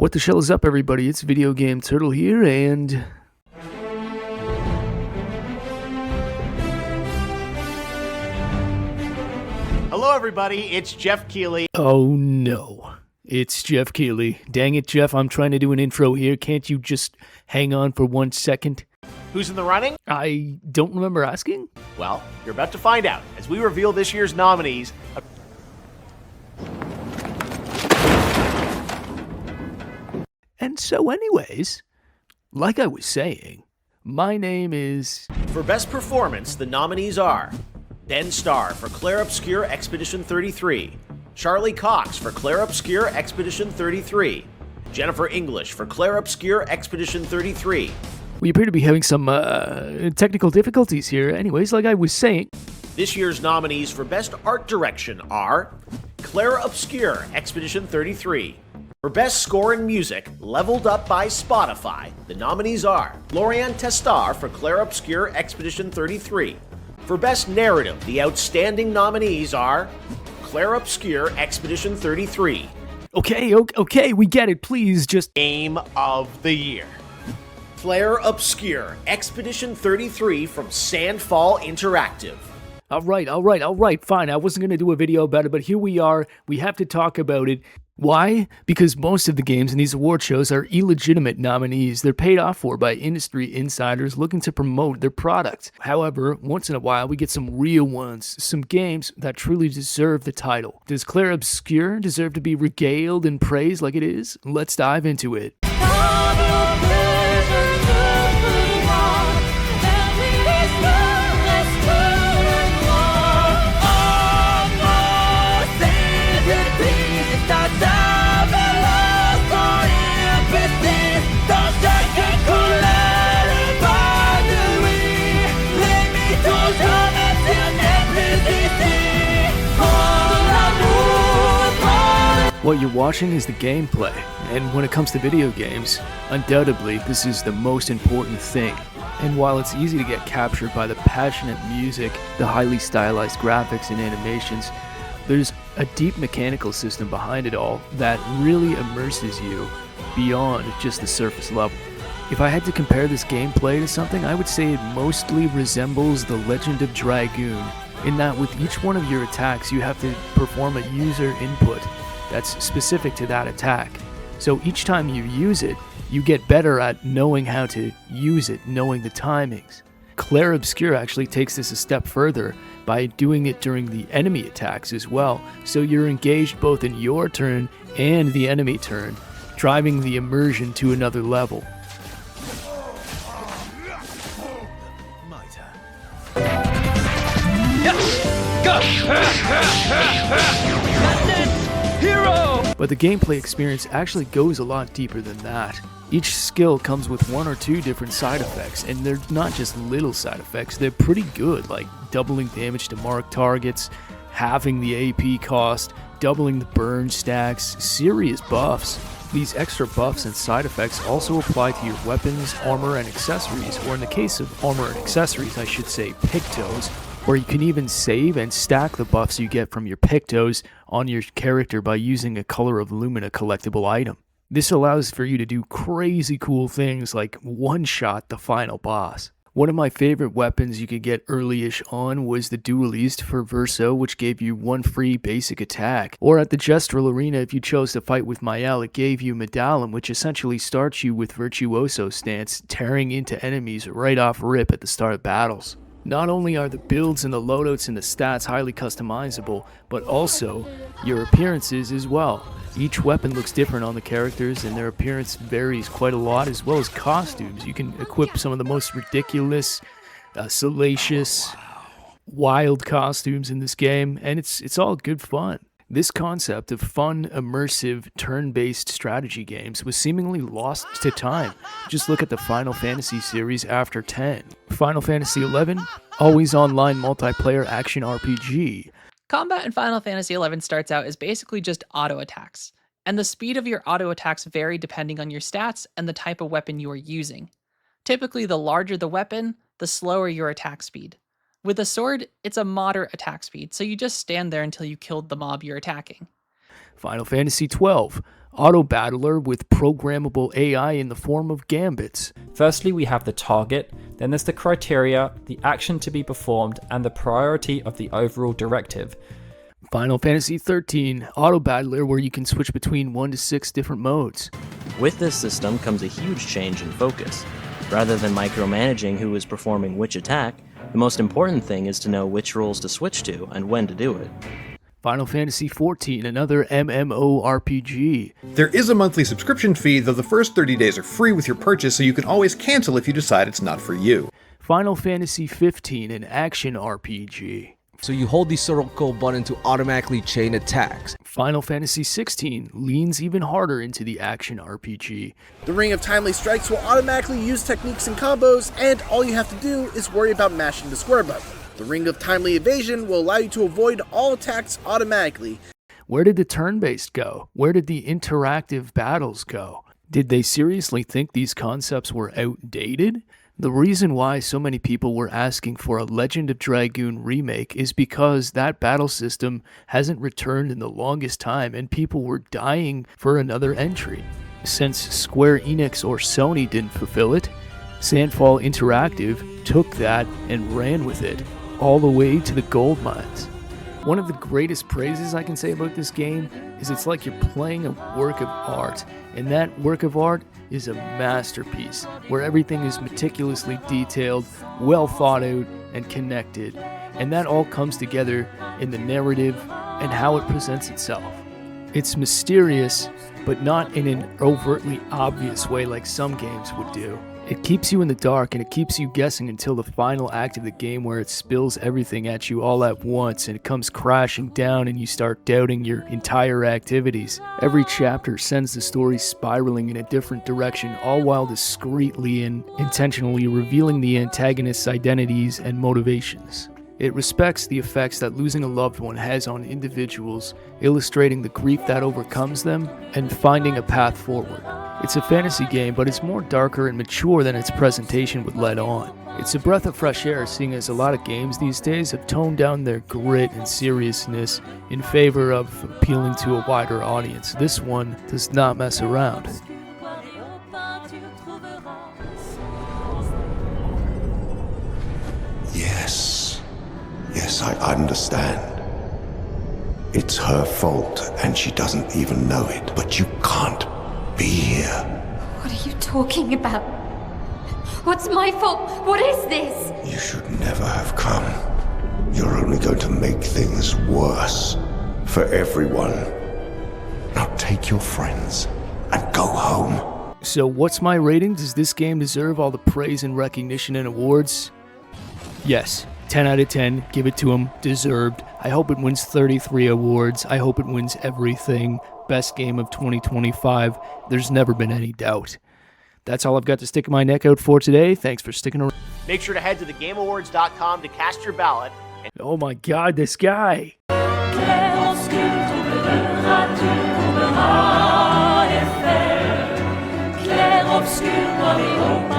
What the shell is up, everybody? It's Video Game Turtle here, and... Hello, everybody. It's Jeff Keighley. Oh, no. It's Jeff Keighley. Dang it, Jeff. I'm trying to do an intro here. Can't you just hang on for 1 second? Who's in the running? I don't remember asking. Well, you're about to find out as we reveal this year's nominees. And so anyways, like I was saying, my name is... For Best Performance, the nominees are Ben Starr for Clair Obscur Expedition 33, Charlie Cox for Clair Obscur Expedition 33, Jennifer English for Clair Obscur Expedition 33. We appear to be having some technical difficulties here. Anyways, like I was saying... This year's nominees for Best Art Direction are Clair Obscur Expedition 33. For Best Score and Music, leveled up by Spotify, the nominees are Lorian Testar for Clair Obscur Expedition 33. For Best Narrative, the outstanding nominees are Clair Obscur Expedition 33. Okay, we get it. Please just... Game of the Year. Clair Obscur Expedition 33 from Sandfall Interactive. All right, fine. I wasn't going to do a video about it, but here we are. We have to talk about it. Why? Because most of the games in these award shows are illegitimate nominees. They're paid off for by industry insiders looking to promote their product. However, once in a while, we get some real ones, some games that truly deserve the title. Does Clair Obscur deserve to be regaled and praised like it is? Let's dive into it. What you're watching is the gameplay, and when it comes to video games, undoubtedly this is the most important thing. And while it's easy to get captured by the passionate music, the highly stylized graphics and animations, there's a deep mechanical system behind it all that really immerses you beyond just the surface level. If I had to compare this gameplay to something, I would say it mostly resembles The Legend of Dragoon, in that with each one of your attacks you have to perform a user input that's specific to that attack. So each time you use it, you get better at knowing how to use it, knowing the timings. Clair Obscur actually takes this a step further by doing it during the enemy attacks as well, so you're engaged both in your turn and the enemy turn, driving the immersion to another level. My turn. Hero! But the gameplay experience actually goes a lot deeper than that. Each skill comes with one or two different side effects, and they're not just little side effects, they're pretty good, like doubling damage to marked targets, halving the AP cost, doubling the burn stacks, serious buffs. These extra buffs and side effects also apply to your weapons, armor, and accessories, or in the case of armor and accessories, I should say pictos, where you can even save and stack the buffs you get from your pictos on your character by using a Color of Lumina collectible item. This allows for you to do crazy cool things like one-shot the final boss. One of my favorite weapons you could get early-ish on was the Duelist for Verso, which gave you one free basic attack. Or at the Gestrel Arena, if you chose to fight with Mael, it gave you Medallum, which essentially starts you with Virtuoso stance, tearing into enemies right off rip at the start of battles. Not only are the builds and the loadouts and the stats highly customizable, but also your appearances as well. Each weapon looks different on the characters and their appearance varies quite a lot, as well as costumes. You can equip some of the most ridiculous, salacious, wild costumes in this game, and it's all good fun. This concept of fun, immersive, turn-based strategy games was seemingly lost to time. Just look at the Final Fantasy series after 10. Final Fantasy XI, always online multiplayer action RPG. Combat in Final Fantasy XI starts out as basically just auto attacks, and the speed of your auto attacks vary depending on your stats and the type of weapon you are using. Typically, the larger the weapon, the slower your attack speed. With a sword, it's a moderate attack speed, so you just stand there until you killed the mob you're attacking. Final Fantasy XII, auto battler with programmable AI in the form of gambits. Firstly, we have the target, then there's the criteria, the action to be performed, and the priority of the overall directive. Final Fantasy XIII, auto battler where you can switch between 1 to 6 different modes. With this system comes a huge change in focus. Rather than micromanaging who is performing which attack, the most important thing is to know which roles to switch to and when to do it. Final Fantasy XIV, another MMORPG. There is a monthly subscription fee, though the first 30 days are free with your purchase, so you can always cancel if you decide it's not for you. Final Fantasy XV, an action RPG. So you hold the circle button to automatically chain attacks. Final Fantasy XVI leans even harder into the action RPG. The Ring of Timely Strikes will automatically use techniques and combos, and all you have to do is worry about mashing the square button. The Ring of Timely Evasion will allow you to avoid all attacks automatically. Where did the turn-based go? Where did the interactive battles go? Did they seriously think these concepts were outdated? The reason why so many people were asking for a Legend of Dragoon remake is because that battle system hasn't returned in the longest time and people were dying for another entry. Since Square Enix or Sony didn't fulfill it, Sandfall Interactive took that and ran with it, all the way to the gold mines. One of the greatest praises I can say about this game is it's like you're playing a work of art, and that work of art is a masterpiece, where everything is meticulously detailed, well thought out, and connected, and that all comes together in the narrative and how it presents itself. It's mysterious, but not in an overtly obvious way like some games would do. It keeps you in the dark and it keeps you guessing until the final act of the game where it spills everything at you all at once and it comes crashing down and you start doubting your entire activities. Every chapter sends the story spiraling in a different direction, all while discreetly and intentionally revealing the antagonist's identities and motivations. It respects the effects that losing a loved one has on individuals, illustrating the grief that overcomes them and finding a path forward. It's a fantasy game, but it's more darker and mature than its presentation would let on. It's a breath of fresh air, seeing as a lot of games these days have toned down their grit and seriousness in favor of appealing to a wider audience. This one does not mess around. Yes, I understand. It's her fault, and she doesn't even know it. But you can't be here. What are you talking about? What's my fault? What is this? You should never have come. You're only going to make things worse for everyone. Now take your friends and go home. So what's my rating? Does this game deserve all the praise and recognition and awards? Yes. 10 out of 10, give it to him, deserved. I hope it wins 33 awards. I hope it wins everything. Best game of 2025. There's never been any doubt. That's all I've got to stick my neck out for today. Thanks for sticking around. Make sure to head to thegameawards.com to cast your ballot. Oh my god, this guy! Clair Obscur Expedition.